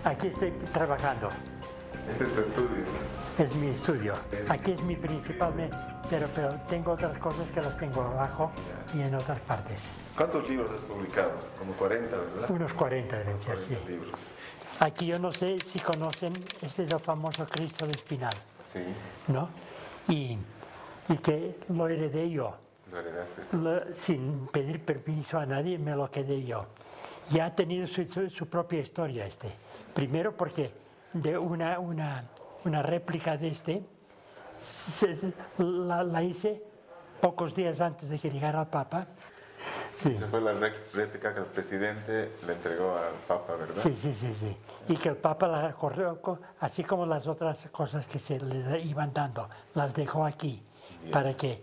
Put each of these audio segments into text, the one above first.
Aquí estoy trabajando. Este es tu estudio. Es mi estudio. Aquí es mi principal, pero tengo otras cosas que las tengo abajo y en otras partes. ¿Cuántos libros has publicado? Como 40, ¿verdad? Unos 40 deben ser, 40 sí. libros. Aquí yo no sé si conocen, este es el famoso Cristo de Espinal, Sí, ¿no? Y que lo heredé yo. lo heredaste. Sin pedir permiso a nadie, me lo quedé yo. Y ha tenido su propia historia este. Primero porque de una réplica de este la hice pocos días antes de que llegara el Papa. Sí. Esa fue la réplica que el presidente le entregó al Papa, ¿verdad? Sí. Y que el Papa la corrió, así como las otras cosas que se le iban dando, las dejó aquí. Bien. Para que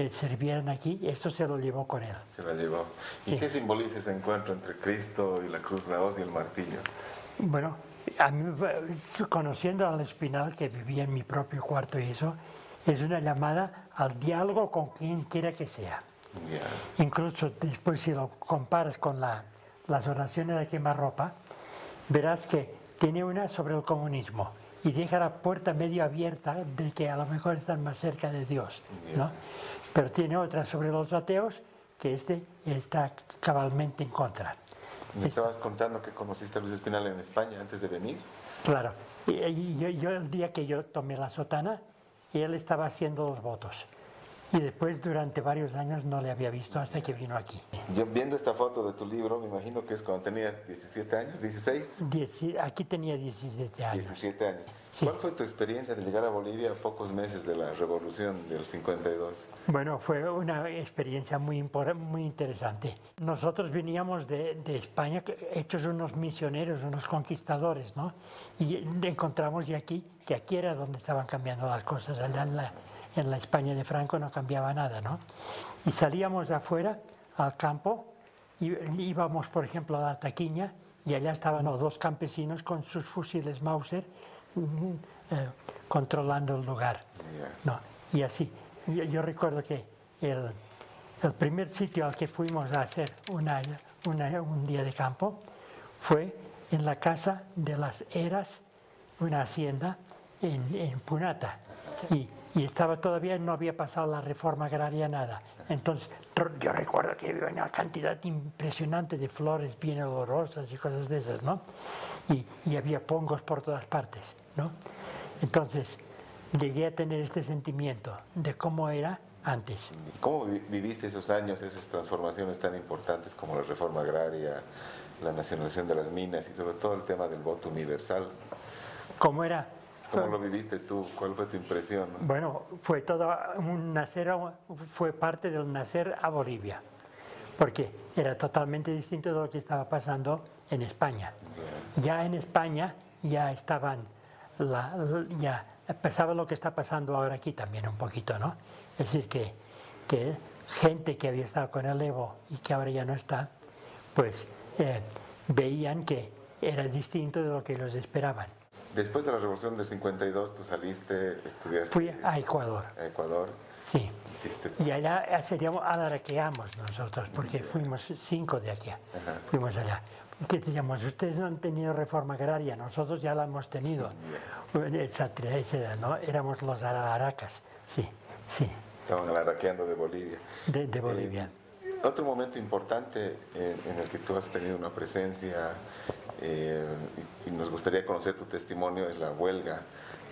sirvieran aquí. Esto se lo llevó con él. Se la llevó. Sí. ¿Y qué simboliza ese encuentro entre Cristo y la cruz, la hoz y el martillo? Bueno, a mí, conociendo al Espinal, que vivía en mi propio cuarto y eso, es una llamada al diálogo con quien quiera que sea. Yeah. Incluso después, si lo comparas con las oraciones de quemarropa, verás que tiene una sobre el comunismo y deja la puerta medio abierta de que a lo mejor están más cerca de Dios, ¿no? Pero tiene otra sobre los ateos, que este está cabalmente en contra. Me estabas contando que conociste a Luis Espinal en España antes de venir. Claro, y yo el día que yo tomé la sotana, él estaba haciendo los votos. Y después, durante varios años, no le había visto hasta que vino aquí. Yo viendo esta foto de tu libro, me imagino que es cuando tenías 17 años, 16. Aquí tenía 17 años. 17 años. Sí. ¿Cuál fue tu experiencia de llegar a Bolivia a pocos meses de la revolución del 52? Bueno, fue una experiencia muy interesante. Nosotros veníamos de España, hechos unos misioneros, unos conquistadores, ¿no? Y encontramos que aquí era donde estaban cambiando las cosas. Allá en la España de Franco no cambiaba nada, ¿no? Y salíamos de afuera al campo, y íbamos, por ejemplo, a la Taquiña, y allá estaban los dos campesinos con sus fusiles Mauser controlando el lugar. ¿No? Y así, yo recuerdo que el primer sitio al que fuimos a hacer un día de campo fue en la casa de las Eras, una hacienda en Punata. Y estaba todavía, no había pasado la reforma agraria, nada. Entonces, yo recuerdo que había una cantidad impresionante de flores bien olorosas y cosas de esas, ¿no? Y había pongos por todas partes, ¿no? Entonces, llegué a tener este sentimiento de cómo era antes. ¿Cómo viviste esos años, esas transformaciones tan importantes como la reforma agraria, la nacionalización de las minas y sobre todo el tema del voto universal? ¿Cómo era? ¿Cómo lo viviste tú? ¿Cuál fue tu impresión? Bueno, fue todo fue parte del nacer a Bolivia, porque era totalmente distinto de lo que estaba pasando en España. Ya en España ya estaban, ya pasaba lo que está pasando ahora aquí también un poquito, ¿no? Es decir, que gente que había estado con el Evo y que ahora ya no está, pues veían que era distinto de lo que ellos esperaban. Después de la revolución del 52, tú saliste, estudiaste... Fui a Ecuador. A Ecuador. Sí. Hiciste... Y allá alaraqueamos nosotros, porque fuimos 5 de aquí. Fuimos allá. ¿Qué decíamos? Ustedes no han tenido reforma agraria, nosotros ya la hemos tenido. Etcétera, ¿no? Éramos los alaracas. Sí. Estaban alaraqueando de Bolivia. De Bolivia. Otro momento importante en el que tú has tenido una presencia y nos gustaría conocer tu testimonio es la huelga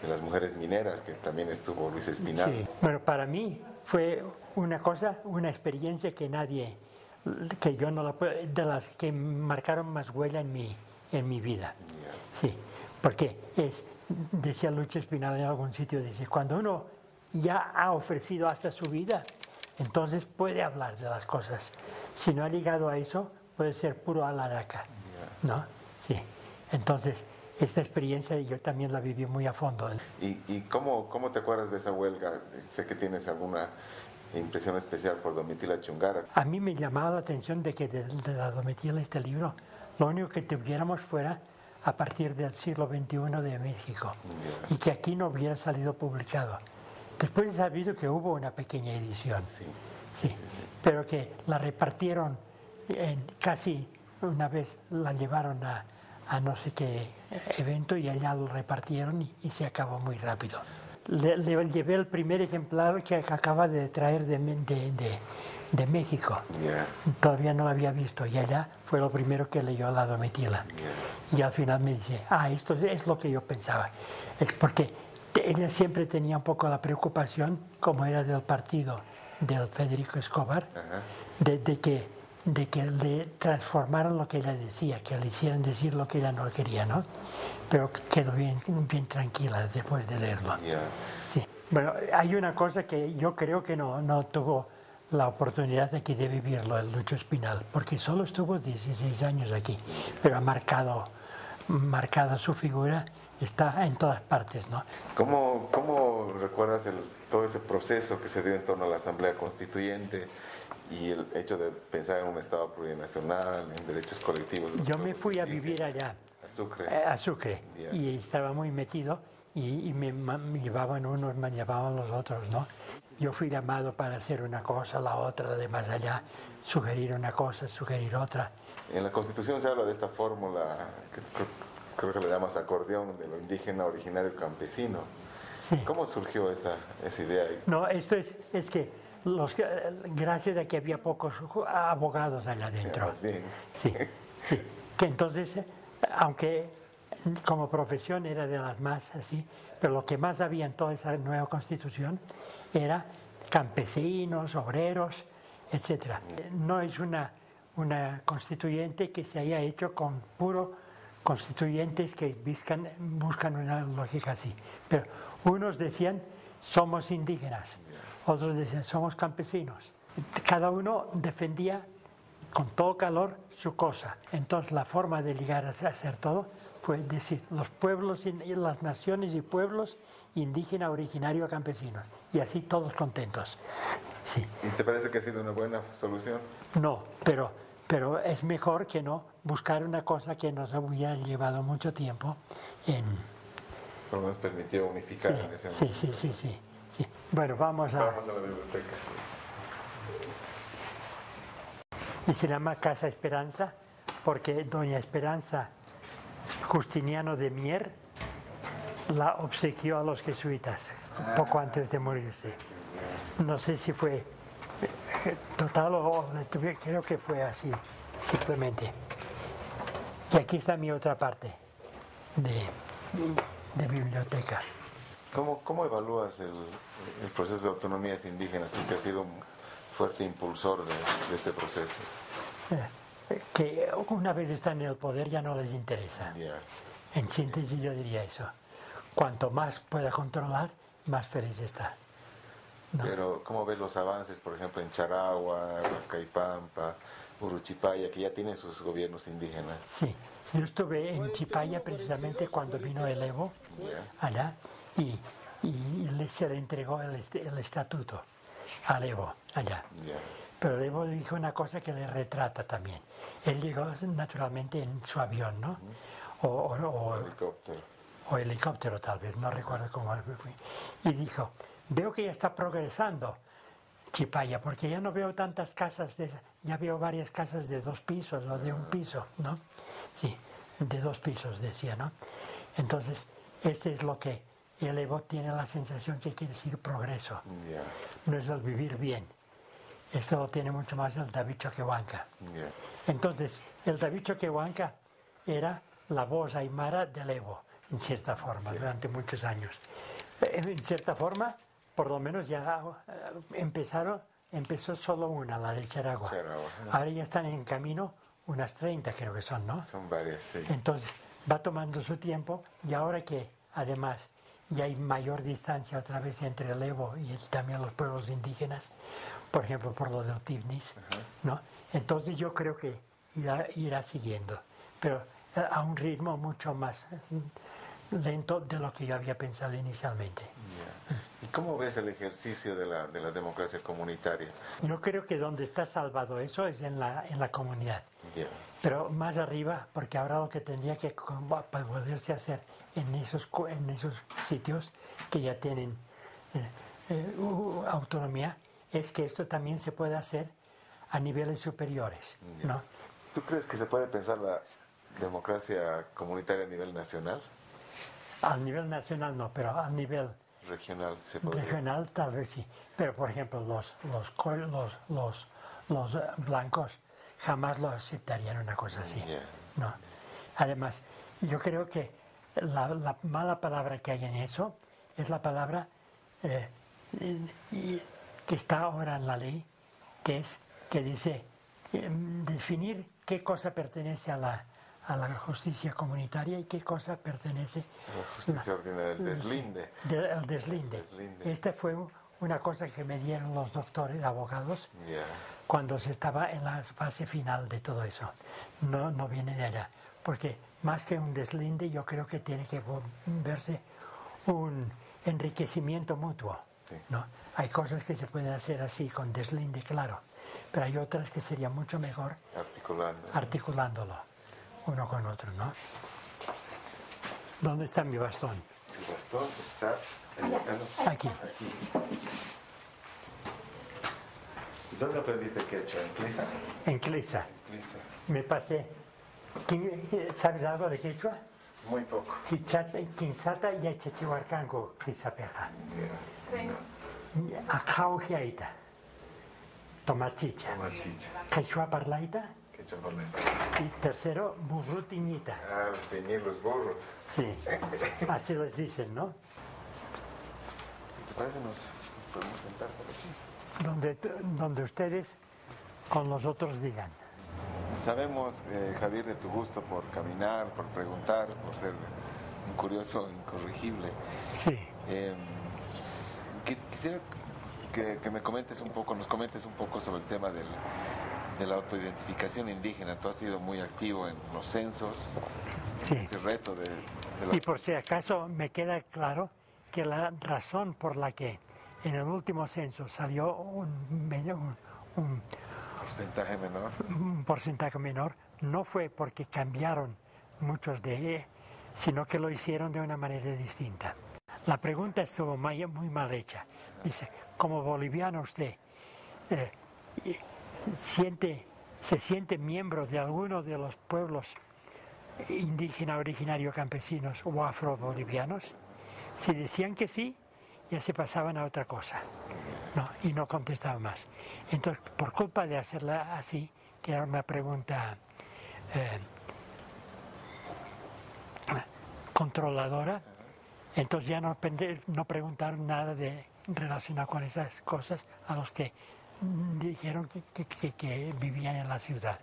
de las mujeres mineras, que también estuvo Luis Espinal. Sí, bueno, para mí fue una experiencia que yo no la puedo, de las que marcaron más huella en mi vida. Sí, porque decía Luis Espinal en algún sitio, dice, cuando uno ya ha ofrecido hasta su vida, entonces puede hablar de las cosas. Si no ha llegado a eso, puede ser puro alaraca, ¿no? Sí. Entonces, esta experiencia yo también la viví muy a fondo. ¿Y cómo te acuerdas de esa huelga? Sé que tienes alguna impresión especial por Domitila Chungara. A mí me llamaba la atención de que de la Domitila, este libro, lo único que tuviéramos fuera a partir del siglo XXI de México y que aquí no hubiera salido publicado. Después he sabido que hubo una pequeña edición, sí. Pero que la repartieron casi una vez, la llevaron a a no sé qué evento y allá lo repartieron y se acabó muy rápido. Le llevé el primer ejemplar que acaba de traer de México. Yeah. Todavía no lo había visto y allá fue lo primero que leyó la Domitila. Yeah. Y al final me dice, esto es lo que yo pensaba. Es porque ella siempre tenía un poco la preocupación, como era del partido del Federico Escobar, de que le transformaran lo que ella decía, que le hicieran decir lo que ella no quería, ¿no? Pero quedó bien tranquila después de leerlo. Yeah. Sí. Bueno, hay una cosa que yo creo que no tuvo la oportunidad aquí de vivirlo el Lucho Espinal, porque solo estuvo 16 años aquí, pero ha marcado su figura, está en todas partes, ¿no? ¿Cómo recuerdas todo ese proceso que se dio en torno a la Asamblea Constituyente y el hecho de pensar en un Estado plurinacional, en derechos colectivos? Yo me fui a vivir allá, a Sucre, Yeah. y estaba muy metido y me llevaban unos, me llevaban los otros, ¿no? Yo fui llamado para hacer una cosa, la otra, de más allá, sugerir una cosa, sugerir otra. En la Constitución se habla de esta fórmula que creo que le llamas acordeón, de lo indígena, originario, campesino. Sí. ¿Cómo surgió esa idea? No, esto es que gracias a que había pocos abogados allá adentro. Más bien. Sí, sí. Que entonces, aunque como profesión era de las más así, pero lo que más había en toda esa nueva constitución era campesinos, obreros, etc. No es una constituyente que se haya hecho con puro constituyentes que buscan una lógica así. Pero unos decían, somos indígenas, otros decían, somos campesinos. Cada uno defendía con todo calor su cosa. Entonces la forma de ligar a hacer todo fue decir, los pueblos, las naciones y pueblos, indígena, originario, campesinos. Y así todos contentos. Sí. ¿Y te parece que ha sido una buena solución? No, pero es mejor que no buscar una cosa que nos hubiera llevado mucho tiempo Pero nos permitió unificar en ese momento. Sí. Bueno, vamos a la biblioteca. Y se llama Casa Esperanza porque doña Esperanza Justiniano de Mier la obsequió a los jesuitas poco antes de morirse. No sé si fue total o creo que fue así, simplemente. Y aquí está mi otra parte de biblioteca. ¿Cómo evalúas el proceso de autonomías indígenas? Tú que has sido un fuerte impulsor de este proceso. Que una vez están en el poder ya no les interesa. Yeah. En síntesis yo diría eso. Cuanto más pueda controlar, más feliz está. ¿No? Pero ¿cómo ves los avances, por ejemplo, en Charagua, Huancaypampa, Uruchipaya, que ya tienen sus gobiernos indígenas? Sí, yo estuve en Chipaya precisamente cuando vino el Evo allá y se le entregó el estatuto al Evo allá. Yeah. Pero el Evo dijo una cosa que le retrata también. Él llegó naturalmente en su avión, ¿no? O helicóptero tal vez, no recuerdo cómo fue. Y dijo, veo que ya está progresando Chipaya, porque ya no veo tantas casas, ya veo varias casas de 2 pisos o de 1 piso, ¿no? Sí, de 2 pisos decía, ¿no? Entonces, este es lo que el Evo tiene la sensación que quiere decir progreso. Yeah. No es el vivir bien. Esto lo tiene mucho más el David Choquehuanca. Yeah. Entonces, el David Choquehuanca era la voz aymara del Evo, en cierta forma, durante muchos años. En cierta forma, por lo menos ya empezó solo una, la del Charagua. Ahora ya están en camino unas 30, creo que son, ¿no? Son varias, sí. Entonces, va tomando su tiempo y ahora que, además, ya hay mayor distancia otra vez entre el Evo y también los pueblos indígenas, por ejemplo, por lo del Tivnis, ¿no? Entonces yo creo que irá siguiendo, pero a un ritmo mucho más lento de lo que yo había pensado inicialmente. Yeah. ¿Y cómo ves el ejercicio de la democracia comunitaria? Yo creo que donde está salvado eso es en la comunidad. Yeah. Pero más arriba, porque ahora lo que tendría que poderse hacer en esos sitios que ya tienen autonomía, es que esto también se puede hacer a niveles superiores, ¿no? ¿Tú crees que se puede pensar democracia comunitaria a nivel nacional? A nivel nacional no, pero a nivel Regional se podría. regional tal vez sí. Pero por ejemplo los blancos jamás lo aceptarían una cosa así. Yeah. No. Además, yo creo que la mala palabra que hay en eso es la palabra que está ahora en la ley, que dice definir qué cosa pertenece a la justicia comunitaria y qué cosa pertenece a la justicia ordinaria, el deslinde. El deslinde. Esta fue una cosa que me dieron los doctores, abogados, Yeah. cuando se estaba en la fase final de todo eso. No viene de allá. Porque más que un deslinde, yo creo que tiene que verse un enriquecimiento mutuo. Sí. ¿No? Hay cosas que se pueden hacer así, con deslinde, claro. Pero hay otras que sería mucho mejor articulándolo uno con otro, ¿no? ¿Dónde está mi bastón? El bastón está Aquí. ¿Dónde aprendiste quechua? ¿En Clisa? En Clisa. Me pasé. ¿Sabes algo de quechua? Muy poco. Quinzata y Chachihuarcanco, Clisapeja. Acaugiaita. Tomachicha. Quechua parlaita. Y tercero, burrutiñita. Ah, teñir los burros. Sí, así les dicen, ¿no? ¿Te parece nos podemos sentar por aquí? Donde ustedes con los otros digan. Sabemos, Javier, de tu gusto por caminar, por preguntar, por ser un curioso incorregible. Sí. Quisiera que me comentes un poco, nos comentes un poco sobre el tema de la autoidentificación indígena. Tú has sido muy activo en los censos. Sí. Ese reto de Y por si acaso me queda claro que la razón por la que en el último censo salió un porcentaje menor no fue porque cambiaron muchos sino que lo hicieron de una manera distinta. La pregunta estuvo muy mal hecha. Dice, como boliviano usted se siente miembro de alguno de los pueblos indígena, originario, campesinos o afro-bolivianos. Si decían que sí, ya se pasaban a otra cosa, ¿no? Y no contestaban más. Entonces, por culpa de hacerla así, que era una pregunta controladora, entonces ya no preguntaron nada relacionado con esas cosas a los que dijeron que vivían en la ciudad,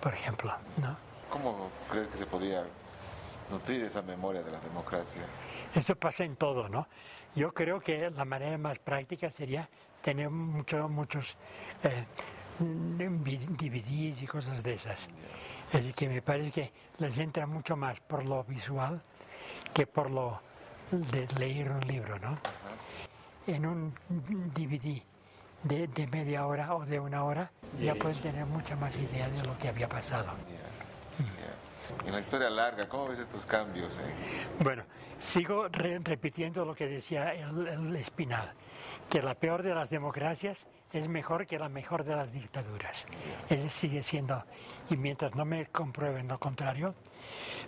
por ejemplo, ¿no? ¿Cómo crees que se podía nutrir esa memoria de la democracia? Eso pasa en todo, ¿no? Yo creo que la manera más práctica sería tener muchos DVDs y cosas de esas. Es decir, que me parece que les entra mucho más por lo visual que por lo de leer un libro, ¿no? En un DVD de media hora o de una hora ya pueden tener mucha más idea de lo que había pasado. En la historia larga, ¿cómo ves estos cambios? Bueno, sigo repitiendo lo que decía el Espinal, que la peor de las democracias es mejor que la mejor de las dictaduras. Ese sigue siendo, y mientras no me comprueben lo contrario,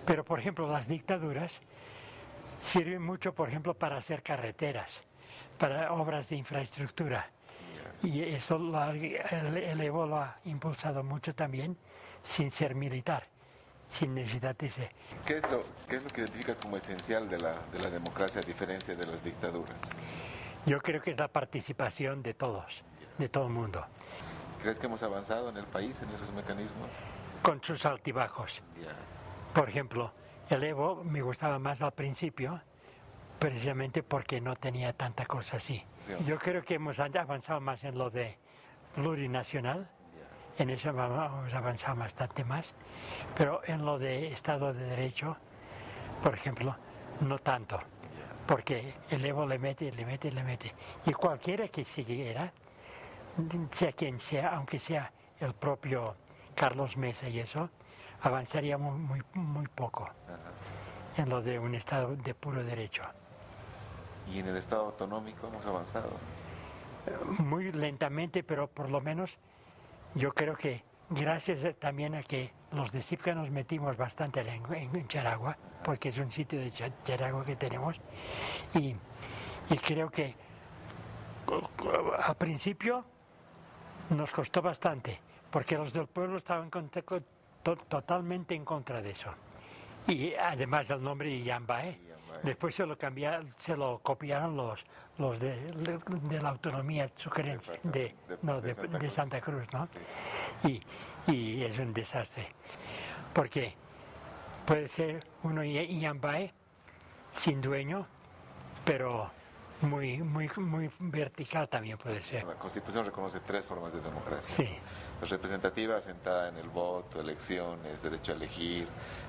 pero por ejemplo las dictaduras sirven mucho, por ejemplo, para hacer carreteras, para obras de infraestructura. Y eso el Evo lo ha impulsado mucho también, sin ser militar, sin necesidad de ese. ¿Qué es lo que identificas como esencial de la democracia a diferencia de las dictaduras? Yo creo que es la participación de todos, de todo el mundo. ¿Crees que hemos avanzado en el país en esos mecanismos? Con sus altibajos. Por ejemplo, el Evo me gustaba más al principio, precisamente porque no tenía tanta cosa así. Sí. Yo creo que hemos avanzado más en lo de plurinacional, en eso hemos avanzado bastante más, pero en lo de Estado de Derecho, por ejemplo, no tanto, porque el Evo le mete. Y cualquiera que siguiera, sea quien sea, aunque sea el propio Carlos Mesa y eso, avanzaría muy poco en lo de un Estado de puro derecho. ¿Y en el Estado autonómico hemos avanzado? Muy lentamente, pero por lo menos yo creo que gracias también a que los de Sipka nos metimos bastante en Charagua, porque es un sitio de Charagua que tenemos, y creo que al principio nos costó bastante, porque los del pueblo estaban totalmente en contra de eso. Y además el nombre de Yambae, después se lo copiaron los de la autonomía sucrense de Santa Cruz, ¿no? Y es un desastre, porque puede ser uno Yambae sin dueño, pero muy vertical también puede ser. La Constitución reconoce 3 formas de democracia. Sí. La representativa, asentada en el voto, elecciones, derecho a elegir,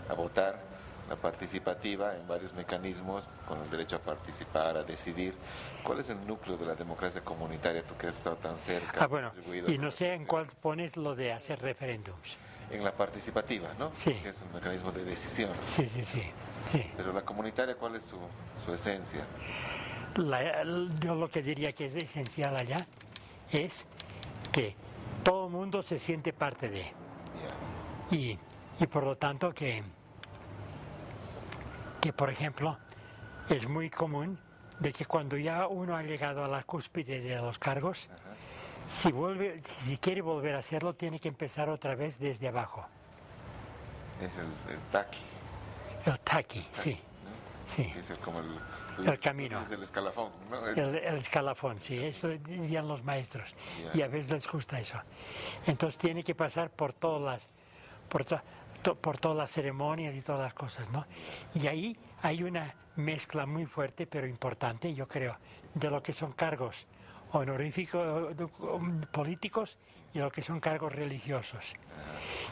a votar. La participativa, en varios mecanismos, con el derecho a participar, a decidir. ¿Cuál es el núcleo de la democracia comunitaria, tú que has estado tan cerca? Bueno, y no sé en cuál pones lo de hacer referéndums. En la participativa, ¿no? Sí. Que es un mecanismo de decisión. Sí. Pero la comunitaria, ¿cuál es su esencia? Yo lo que diría que es esencial allá es que todo el mundo se siente parte de. Yeah. Y por lo tanto que por ejemplo es muy común de que cuando ya uno ha llegado a la cúspide de los cargos, si quiere volver a hacerlo, tiene que empezar otra vez desde abajo. Es el taqui. El taqui, sí. ¿No? Sí. Es como el camino. Es el escalafón, ¿no? El escalafón, sí, eso dirían los maestros. Yeah. Y a veces les gusta eso. Entonces tiene que pasar por todas las ceremonias y todas las cosas, ¿no? Y ahí hay una mezcla muy fuerte, pero importante, yo creo, de lo que son cargos honoríficos políticos y lo que son cargos religiosos.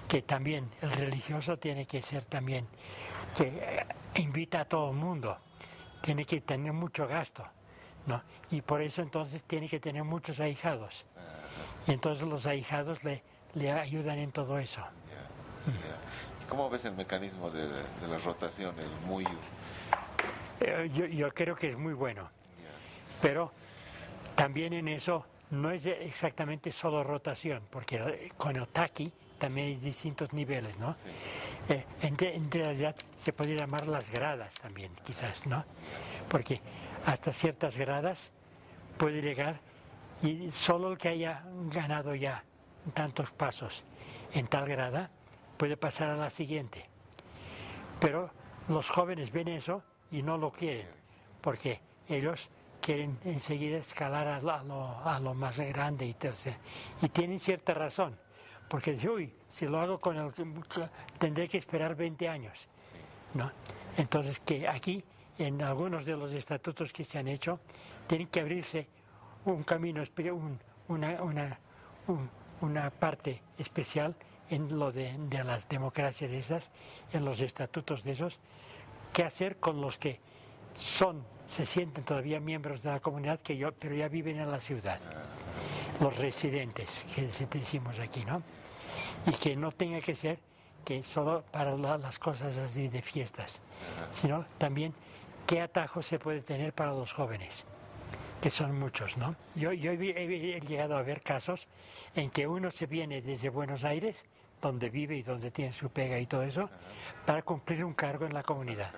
Que también el religioso tiene que ser también, que invita a todo el mundo, tiene que tener mucho gasto, ¿no? Y por eso entonces tiene que tener muchos ahijados. Y entonces los ahijados le ayudan en todo eso. ¿Cómo ves el mecanismo de la rotación, el muyu? Yo creo que es muy bueno, pero también en eso no es exactamente solo rotación, porque con el taqui también hay distintos niveles, ¿no? Sí. En realidad se podría llamar las gradas también, quizás, ¿no? Porque hasta ciertas gradas puede llegar y solo el que haya ganado ya tantos pasos en tal grada puede pasar a la siguiente. Pero los jóvenes ven eso y no lo quieren, porque ellos quieren enseguida escalar a lo más grande y todo, y tienen cierta razón, porque dicen, uy, si lo hago tendré que esperar 20 años, ¿no? Entonces que aquí, en algunos de los estatutos que se han hecho, tienen que abrirse un camino, una parte especial en lo de las democracias de esas, en los estatutos de esos, qué hacer con los que se sienten todavía miembros de la comunidad, pero ya viven en la ciudad, los residentes, que decimos aquí, ¿no? Y que no tenga que ser que solo para las cosas así de fiestas, sino también qué atajos se puede tener para los jóvenes, que son muchos, ¿no? Yo he llegado a ver casos en que uno se viene desde Buenos Aires, donde vive y donde tiene su pega y todo eso, para cumplir un cargo en la comunidad.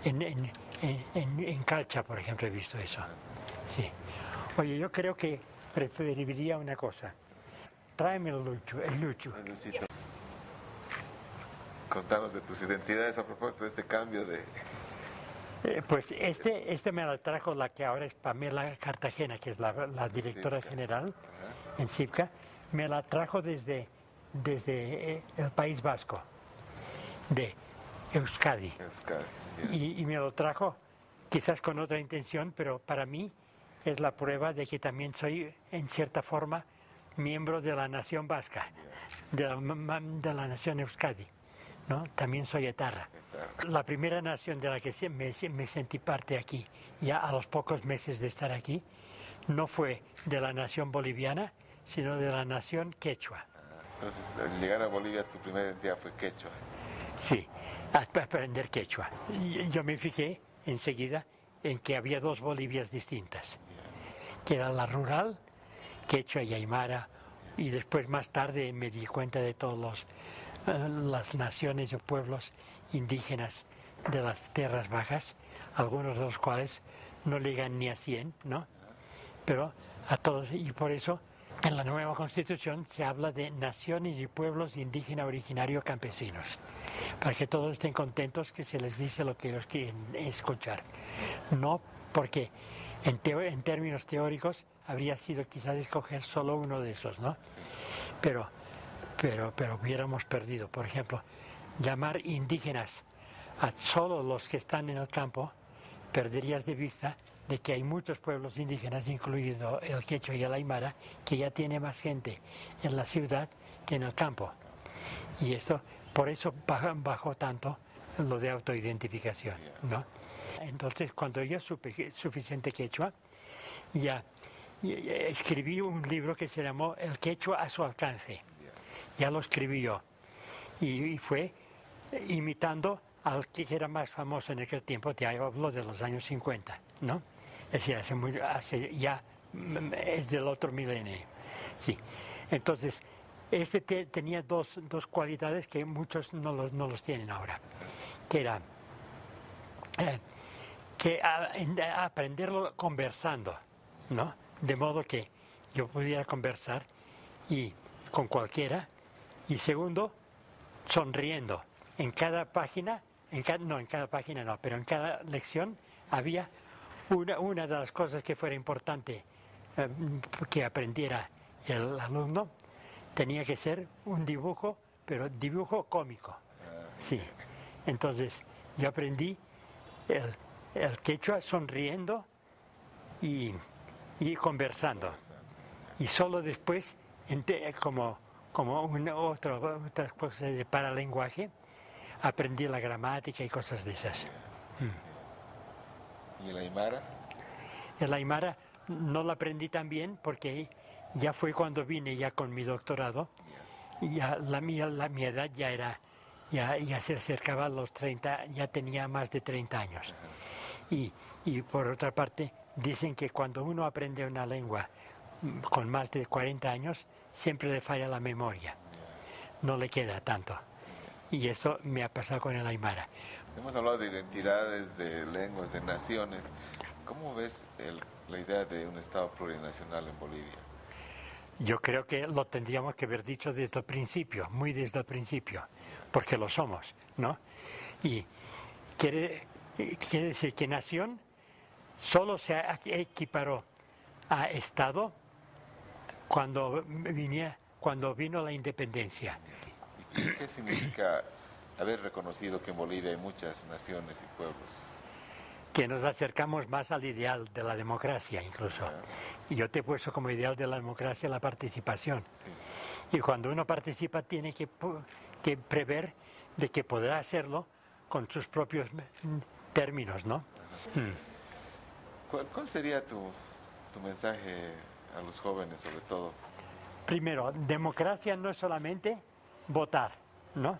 En Calcha, por ejemplo, he visto eso. Sí. Oye, yo creo que preferiría una cosa. Tráeme el lucho. Contanos de tus identidades a propósito de este cambio de... Pues este me la trajo la que ahora es Pamela Cartagena, que es la directora general en Sipka. Me la trajo desde el País Vasco, de Euskadi. Y me lo trajo quizás con otra intención, pero para mí es la prueba de que también soy, en cierta forma, miembro de la nación vasca, de la nación Euskadi, ¿no? También soy etarra. La primera nación de la que me sentí parte aquí, ya a los pocos meses de estar aquí, no fue de la nación boliviana, sino de la nación quechua. Entonces, al llegar a Bolivia, tu primera identidad fue quechua. Sí, a aprender quechua. Y yo me fijé enseguida en que había 2 Bolivias distintas, que era la rural, quechua y aymara, Y después, más tarde, me di cuenta de todas las naciones o pueblos indígenas de las tierras bajas, algunos de los cuales no llegan ni a 100, ¿no? Pero a todos, y por eso en la nueva Constitución se habla de naciones y pueblos indígenas originarios campesinos, para que todos estén contentos que se les dice lo que ellos quieren escuchar. No porque en términos teóricos habría sido quizás escoger solo uno de esos, ¿no? Pero hubiéramos perdido. Por ejemplo, llamar indígenas a solo los que están en el campo, perderías de vista de que hay muchos pueblos indígenas, incluido el quechua y el aymara, que ya tiene más gente en la ciudad que en el campo. Y esto, por eso bajó tanto lo de autoidentificación, ¿no? Entonces, cuando yo supe suficiente quechua, ya escribí un libro que se llamó El quechua a su alcance. Ya lo escribí yo. Y fue imitando al que era más famoso en aquel tiempo, te hablo de los años 50, ¿no? Es decir, ya es del otro milenio. Sí. Entonces, este tenía dos cualidades que muchos no los tienen ahora, que era aprenderlo conversando, ¿no? De modo que yo pudiera conversar con cualquiera, y segundo, sonriendo. En cada página, pero en cada lección había una de las cosas que fuera importante que aprendiera el alumno, tenía que ser un dibujo, pero dibujo cómico. Sí. Entonces, yo aprendí el quechua sonriendo y conversando. Y solo después, como otras cosas de paralenguaje, aprendí la gramática y cosas de esas. ¿Y el aymara? El aymara no lo aprendí tan bien porque ya fue cuando vine ya con mi doctorado. Ya mi edad ya se acercaba a los 30, ya tenía más de 30 años. Y por otra parte, dicen que cuando uno aprende una lengua con más de 40 años, siempre le falla la memoria. No le queda tanto. Y eso me ha pasado con el aymara. Hemos hablado de identidades, de lenguas, de naciones. ¿Cómo ves la idea de un Estado plurinacional en Bolivia? Yo creo que lo tendríamos que haber dicho desde el principio, muy desde el principio, porque lo somos, ¿no? Y quiere decir que nación solo se equiparó a Estado cuando vino la independencia. ¿Y qué significa haber reconocido que en Bolivia hay muchas naciones y pueblos? Que nos acercamos más al ideal de la democracia, incluso. Y yo te he puesto como ideal de la democracia la participación. Sí. Y cuando uno participa tiene que prever de que podrá hacerlo con sus propios términos, ¿no? ¿Cuál sería tu mensaje a los jóvenes, sobre todo? Primero, democracia no es solamente votar, ¿no?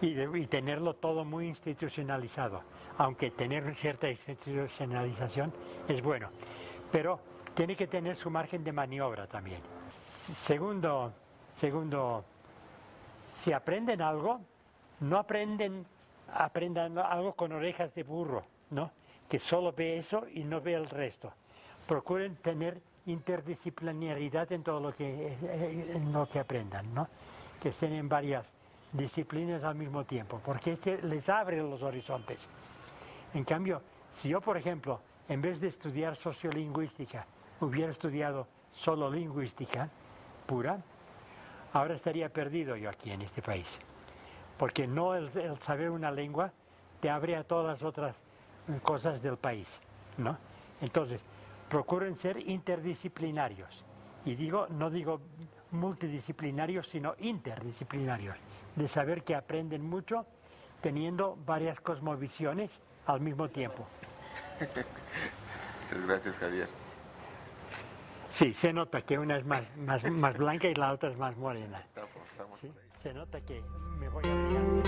Y tenerlo todo muy institucionalizado, aunque tener cierta institucionalización es bueno, pero tiene que tener su margen de maniobra también. Segundo, si aprenden algo, no aprendan algo con orejas de burro, ¿no? Que solo ve eso y no ve el resto. Procuren tener interdisciplinaridad en todo lo que aprendan, ¿no? Que estén en varias disciplinas al mismo tiempo, porque les abre los horizontes. En cambio, si yo, por ejemplo, en vez de estudiar sociolingüística, hubiera estudiado solo lingüística pura, ahora estaría perdido yo aquí en este país. Porque no el saber una lengua te abre a todas las otras cosas del país, ¿no? Entonces, procuren ser interdisciplinarios. Y no digo multidisciplinarios, sino interdisciplinarios, de saber que aprenden mucho teniendo varias cosmovisiones al mismo tiempo. Muchas gracias, Javier. Sí, se nota que una es más blanca y la otra es más morena. Estamos ¿Sí? Se nota que me voy a brillar.